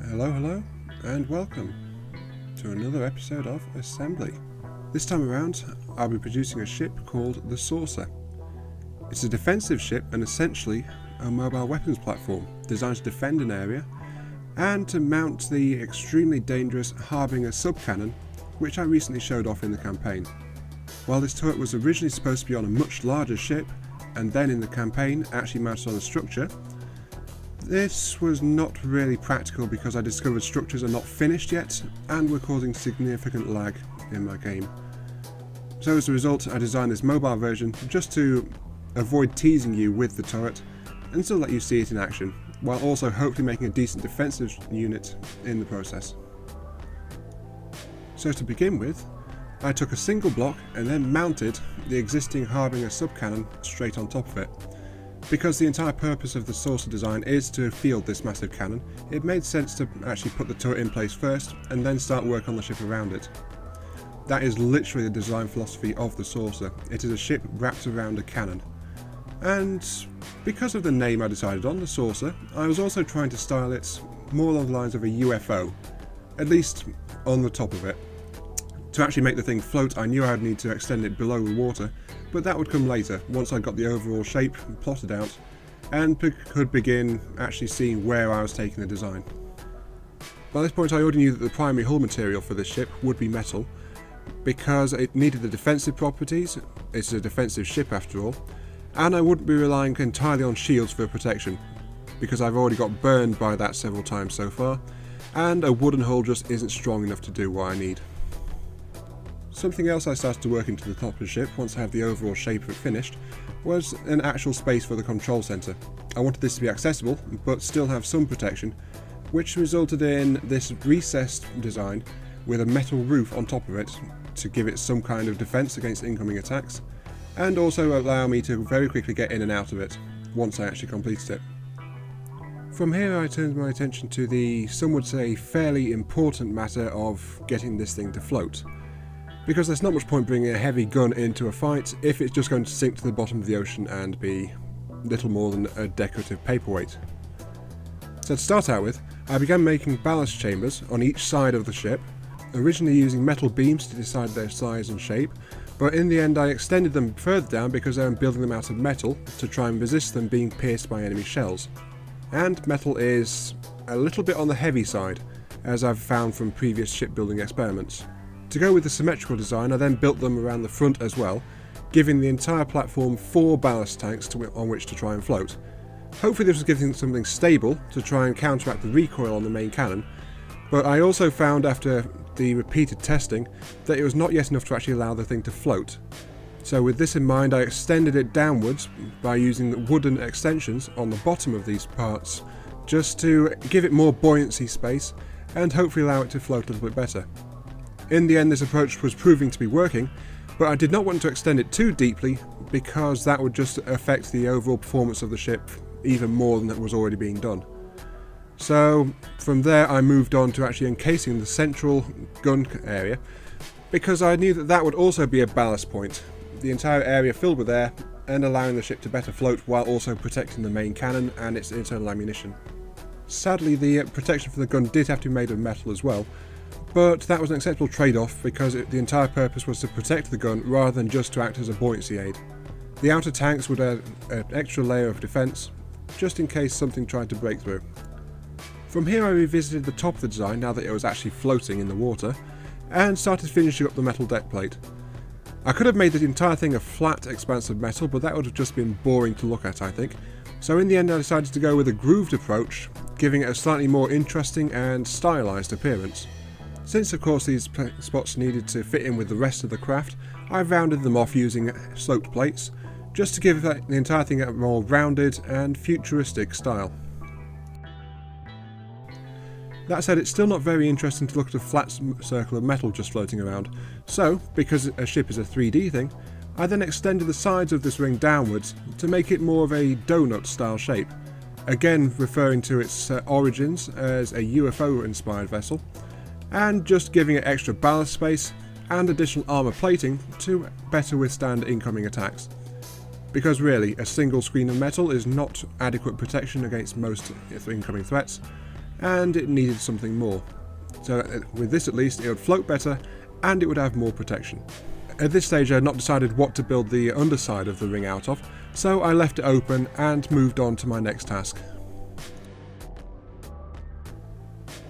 Hello, and welcome to another episode of Assembly. This time around, I'll be producing a ship called the Saucer. It's a defensive ship and essentially a mobile weapons platform designed to defend an area and to mount the extremely dangerous Harbinger subcannon, which I recently showed off in the campaign. While this turret was originally supposed to be on a much larger ship, and then in the campaign actually mounted on a structure, this was not really practical because I discovered structures are not finished yet and were causing significant lag in my game. So as a result, I designed this mobile version just to avoid teasing you with the turret and still let you see it in action, while also hopefully making a decent defensive unit in the process. So to begin with, I took a single block and then mounted the existing Harbinger subcannon straight on top of it. Because the entire purpose of the Saucer design is to field this massive cannon, it made sense to actually put the turret in place first and then start work on the ship around it. That is literally the design philosophy of the Saucer. It is a ship wrapped around a cannon. And because of the name I decided on, the Saucer, I was also trying to style it more along the lines of a UFO, at least on the top of it. To actually make the thing float, I knew I would need to extend it below the water, but that would come later, once I got the overall shape plotted out, and could begin actually seeing where I was taking the design. By this point I already knew that the primary hull material for this ship would be metal, because it needed the defensive properties, it's a defensive ship after all, and I wouldn't be relying entirely on shields for protection, because I've already got burned by that several times so far, and a wooden hull just isn't strong enough to do what I need. Something else I started to work into the top of the ship once I had the overall shape of it finished was an actual space for the control centre. I wanted this to be accessible but still have some protection, which resulted in this recessed design with a metal roof on top of it to give it some kind of defence against incoming attacks, and also allow me to very quickly get in and out of it once I actually completed it. From here I turned my attention to the, some would say, fairly important matter of getting this thing to float. Because there's not much point bringing a heavy gun into a fight if it's just going to sink to the bottom of the ocean and be little more than a decorative paperweight. So to start out with, I began making ballast chambers on each side of the ship, originally using metal beams to decide their size and shape, but in the end I extended them further down because I'm building them out of metal to try and resist them being pierced by enemy shells. And metal is a little bit on the heavy side, as I've found from previous shipbuilding experiments. To go with the symmetrical design, I then built them around the front as well, giving the entire platform 4 ballast tanks on which to try and float. Hopefully this was giving something stable to try and counteract the recoil on the main cannon, but I also found after the repeated testing that it was not yet enough to actually allow the thing to float. So with this in mind, I extended it downwards by using wooden extensions on the bottom of these parts, just to give it more buoyancy space and hopefully allow it to float a little bit better. In the end, this approach was proving to be working, but I did not want to extend it too deeply because that would just affect the overall performance of the ship even more than it was already being done. So from there I moved on to actually encasing the central gun area, because I knew that that would also be a ballast point, the entire area filled with air and allowing the ship to better float while also protecting the main cannon and its internal ammunition. Sadly, the protection for the gun did have to be made of metal as well, but that was an acceptable trade-off because the entire purpose was to protect the gun rather than just to act as a buoyancy aid. The outer tanks would add an extra layer of defence, just in case something tried to break through. From here I revisited the top of the design now that it was actually floating in the water, and started finishing up the metal deck plate. I could have made the entire thing a flat expanse of metal, but that would have just been boring to look at, I think. So in the end I decided to go with a grooved approach, giving it a slightly more interesting and stylised appearance. Since of course these spots needed to fit in with the rest of the craft, I rounded them off using sloped plates, just to give the entire thing a more rounded and futuristic style. That said, it's still not very interesting to look at a flat circle of metal just floating around, so, because a ship is a 3D thing, I then extended the sides of this ring downwards to make it more of a donut style shape, again referring to its origins as a UFO inspired vessel, and just giving it extra ballast space and additional armour plating to better withstand incoming attacks. Because really, a single screen of metal is not adequate protection against most incoming threats, and it needed something more. So with this at least, it would float better and it would have more protection. At this stage I had not decided what to build the underside of the ring out of, so I left it open and moved on to my next task.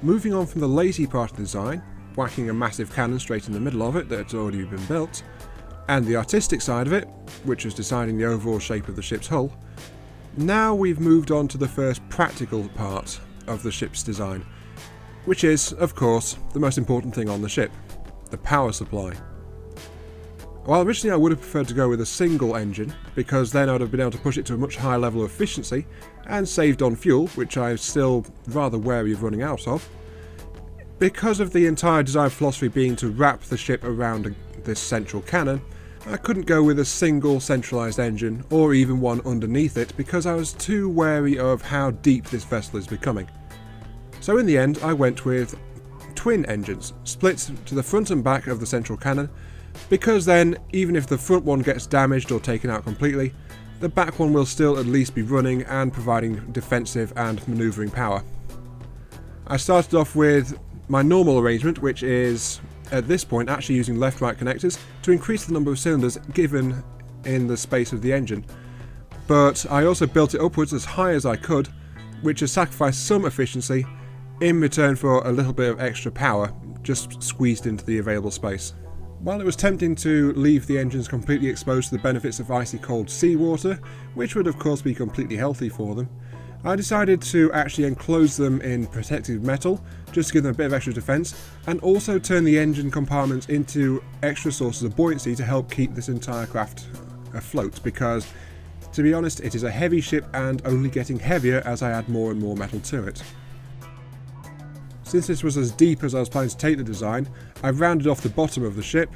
Moving on from the lazy part of the design, whacking a massive cannon straight in the middle of it that had already been built, and the artistic side of it, which was deciding the overall shape of the ship's hull, now we've moved on to the first practical part of the ship's design, which is, of course, the most important thing on the ship, the power supply. While originally I would have preferred to go with a single engine, because then I would have been able to push it to a much higher level of efficiency and saved on fuel, which I'm still rather wary of running out of, because of the entire design philosophy being to wrap the ship around this central cannon, I couldn't go with a single centralised engine or even one underneath it because I was too wary of how deep this vessel is becoming. So in the end I went with twin engines, split to the front and back of the central cannon, because then even if the front one gets damaged or taken out completely, the back one will still at least be running and providing defensive and manoeuvring power. I started off with my normal arrangement, which is at this point actually using left-right connectors to increase the number of cylinders given in the space of the engine, but I also built it upwards as high as I could, which has sacrificed some efficiency in return for a little bit of extra power just squeezed into the available space. While it was tempting to leave the engines completely exposed to the benefits of icy cold seawater, which would of course be completely healthy for them, I decided to actually enclose them in protective metal, just to give them a bit of extra defence, and also turn the engine compartments into extra sources of buoyancy to help keep this entire craft afloat, because, to be honest, it is a heavy ship and only getting heavier as I add more and more metal to it. Since this was as deep as I was planning to take the design, I rounded off the bottom of the ship,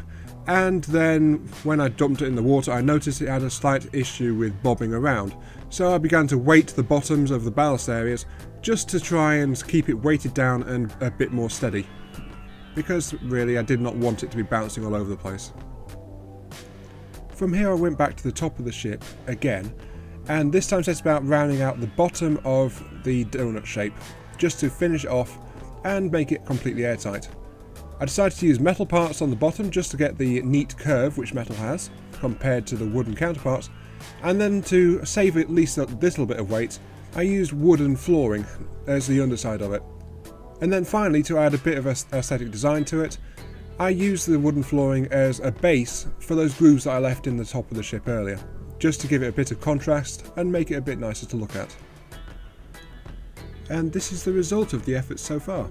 and then when I dumped it in the water I noticed it had a slight issue with bobbing around, so I began to weight the bottoms of the ballast areas just to try and keep it weighted down and a bit more steady, because really I did not want it to be bouncing all over the place. From here I went back to the top of the ship again, and this time set about rounding out the bottom of the donut shape just to finish it off and make it completely airtight. I decided to use metal parts on the bottom just to get the neat curve which metal has compared to the wooden counterparts, and then to save at least a little bit of weight I used wooden flooring as the underside of it. And then finally, to add a bit of aesthetic design to it, I used the wooden flooring as a base for those grooves that I left in the top of the ship earlier, just to give it a bit of contrast and make it a bit nicer to look at. And this is the result of the efforts so far.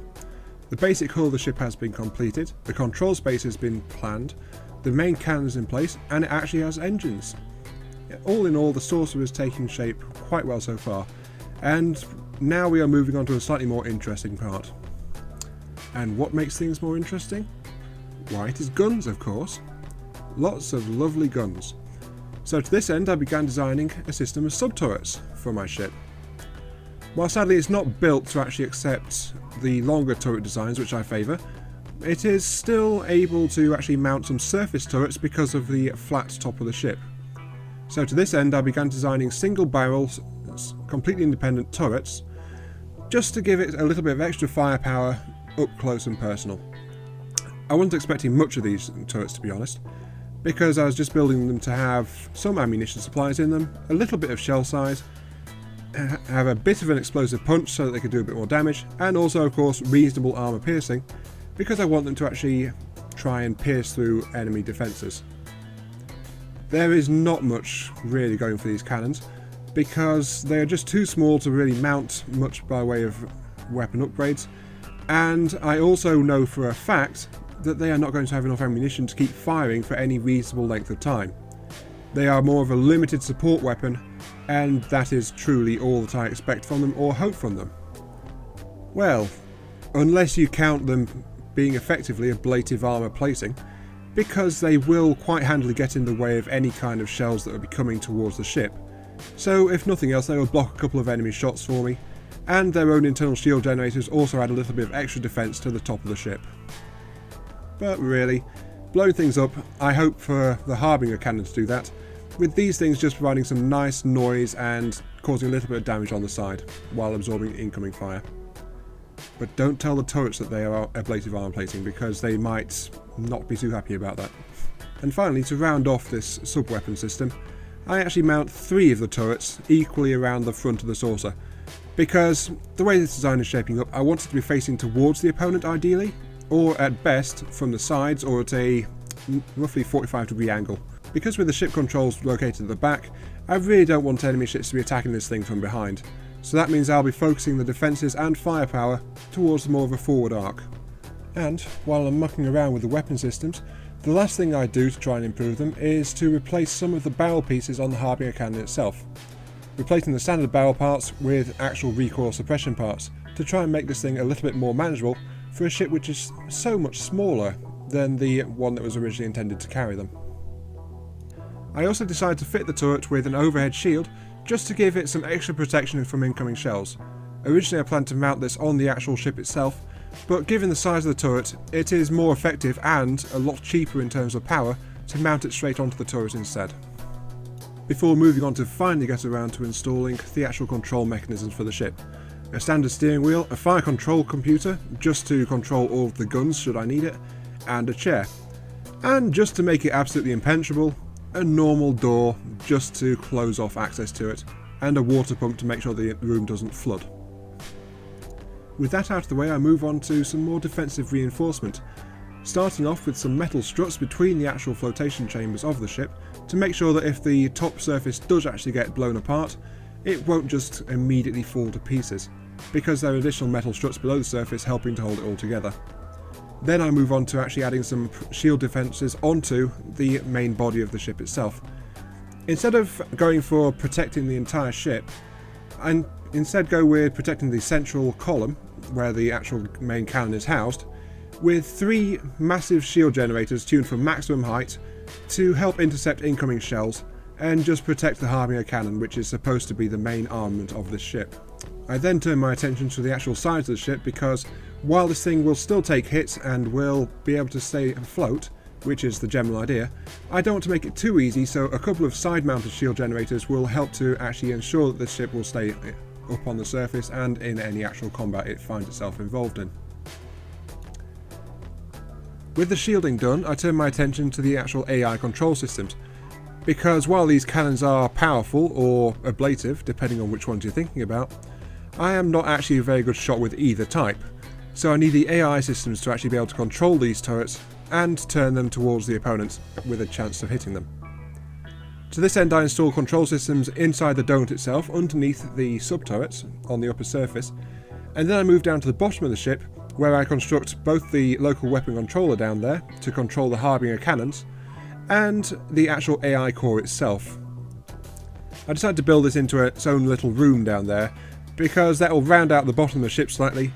The basic hull of the ship has been completed, the control space has been planned, the main cannon is in place, and it actually has engines. All in all, the saucer is taking shape quite well so far, and now we are moving on to a slightly more interesting part. And what makes things more interesting? Why, it is guns, of course. Lots of lovely guns. So to this end I began designing a system of sub-turrets for my ship. While sadly it's not built to actually accept the longer turret designs which I favour, it is still able to actually mount some surface turrets because of the flat top of the ship. So to this end I began designing single barrels, completely independent turrets, just to give it a little bit of extra firepower up close and personal. I wasn't expecting much of these turrets, to be honest, because I was just building them to have some ammunition supplies in them, a little bit of shell size, have a bit of an explosive punch so that they could do a bit more damage, and also of course reasonable armour piercing, because I want them to actually try and pierce through enemy defences. There is not much really going for these cannons, because they are just too small to really mount much by way of weapon upgrades, and I also know for a fact that they are not going to have enough ammunition to keep firing for any reasonable length of time. They are more of a limited support weapon, and that is truly all that I expect from them or hope from them. Well, unless you count them being effectively ablative armour plating, because they will quite handily get in the way of any kind of shells that will be coming towards the ship. So if nothing else, they will block a couple of enemy shots for me, and their own internal shield generators also add a little bit of extra defence to the top of the ship. But really, blowing things up, I hope for the Harbinger cannon to do that, with these things just providing some nice noise and causing a little bit of damage on the side while absorbing incoming fire. but don't tell the turrets that they are ablative armor plating, because they might not be too happy about that. And finally, to round off this sub-weapon system, I actually mount 3 of the turrets equally around the front of the saucer, because the way this design is shaping up, I want it to be facing towards the opponent ideally, or at best from the sides or at a roughly 45-degree angle. Because with the ship controls located at the back, I really don't want enemy ships to be attacking this thing from behind, so that means I'll be focusing the defences and firepower towards more of a forward arc. And while I'm mucking around with the weapon systems, the last thing I do to try and improve them is to replace some of the barrel pieces on the Harbinger cannon itself, replacing the standard barrel parts with actual recoil suppression parts to try and make this thing a little bit more manageable for a ship which is so much smaller than the one that was originally intended to carry them. I also decided to fit the turret with an overhead shield just to give it some extra protection from incoming shells. Originally I planned to mount this on the actual ship itself, but given the size of the turret, it is more effective and a lot cheaper in terms of power to mount it straight onto the turret instead. Before moving on to finally get around to installing the actual control mechanisms for the ship. A standard steering wheel, a fire control computer, just to control all of the guns should I need it, and a chair. And just to make it absolutely impenetrable, a normal door just to close off access to it, and a water pump to make sure the room doesn't flood. With that out of the way, I move on to some more defensive reinforcement, starting off with some metal struts between the actual flotation chambers of the ship to make sure that if the top surface does actually get blown apart, it won't just immediately fall to pieces, because there are additional metal struts below the surface helping to hold it all together. Then I move on to actually adding some shield defences onto the main body of the ship itself. Instead of going for protecting the entire ship, I instead go with protecting the central column, where the actual main cannon is housed, with 3 massive shield generators tuned for maximum height to help intercept incoming shells and just protect the Harbinger cannon, which is supposed to be the main armament of this ship. I then turn my attention to the actual sides of the ship, because while this thing will still take hits and will be able to stay afloat, which is the general idea, I don't want to make it too easy, so a couple of side-mounted shield generators will help to actually ensure that this ship will stay up on the surface and in any actual combat it finds itself involved in. With the shielding done, I turn my attention to the actual AI control systems, because while these cannons are powerful or ablative, depending on which ones you're thinking about, I am not actually a very good shot with either type, so I need the AI systems to actually be able to control these turrets and turn them towards the opponents with a chance of hitting them. To this end, I install control systems inside the donut itself, underneath the sub-turrets on the upper surface, and then I move down to the bottom of the ship, where I construct both the local weapon controller down there to control the Harbinger cannons, and the actual AI core itself. I decided to build this into its own little room down there, because that will round out the bottom of the ship slightly,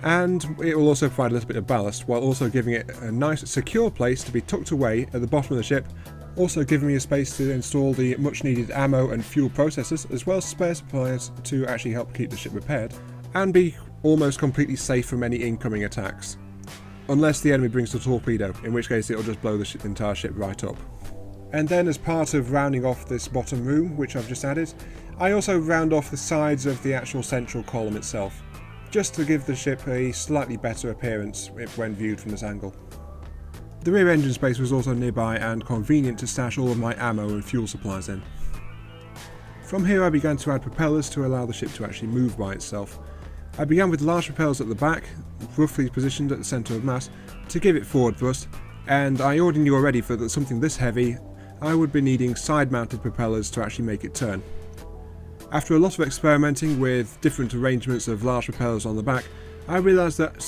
and it will also provide a little bit of ballast, while also giving it a nice secure place to be tucked away at the bottom of the ship, also giving me a space to install the much needed ammo and fuel processors, as well as spare supplies to actually help keep the ship repaired, and be almost completely safe from any incoming attacks. Unless the enemy brings a torpedo, in which case it'll just blow the entire ship right up. And then, as part of rounding off this bottom room, which I've just added, I also round off the sides of the actual central column itself, just to give the ship a slightly better appearance when viewed from this angle. The rear engine space was also nearby and convenient to stash all of my ammo and fuel supplies in. From here I began to add propellers to allow the ship to actually move by itself. I began with large propellers at the back, roughly positioned at the centre of mass, to give it forward thrust, and I already knew already for something this heavy I would be needing side-mounted propellers to actually make it turn. After a lot of experimenting with different arrangements of large propellers on the back, I realised that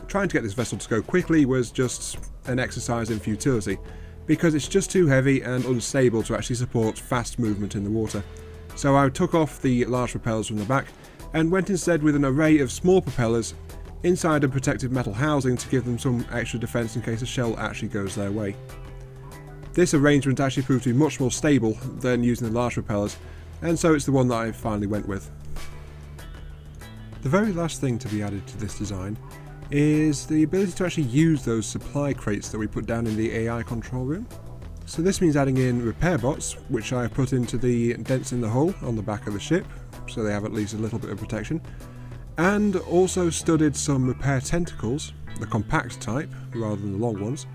trying to get this vessel to go quickly was just an exercise in futility, because it's just too heavy and unstable to actually support fast movement in the water. So I took off the large propellers from the back and went instead with an array of small propellers inside a protective metal housing to give them some extra defence in case a shell actually goes their way. This arrangement actually proved to be much more stable than using the large propellers, and so it's the one that I finally went with. The very last thing to be added to this design is the ability to actually use those supply crates that we put down in the AI control room. So this means adding in repair bots, which I have put into the dents in the hull on the back of the ship, so they have at least a little bit of protection, And also studied some repair tentacles, the compact type rather than the long ones,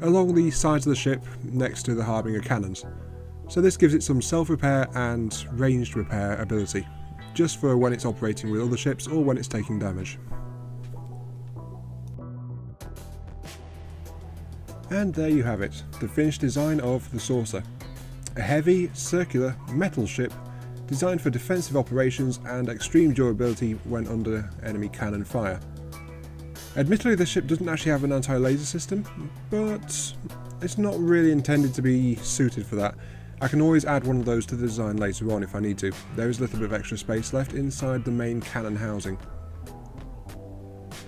along the sides of the ship next to the Harbinger cannons. So this gives it some self-repair and ranged repair ability, just for when it's operating with other ships or when it's taking damage. And there you have it, the finished design of the Saucer. A heavy, circular, metal ship designed for defensive operations and extreme durability when under enemy cannon fire. Admittedly, the ship doesn't actually have an anti-laser system, but it's not really intended to be suited for that. I can always add one of those to the design later on if I need to. There is a little bit of extra space left inside the main cannon housing.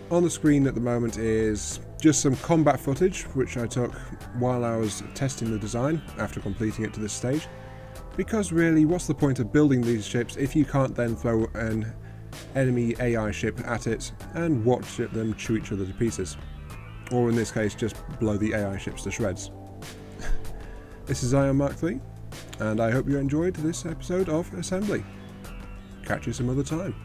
On the screen at the moment is just some combat footage which I took while I was testing the design after completing it to this stage. Because really, what's the point of building these ships if you can't then throw an enemy AI ship at it and watch them chew each other to pieces? Or in this case, just blow the AI ships to shreds. This is Zion Mark III, and I hope you enjoyed this episode of Assembly. Catch you some other time.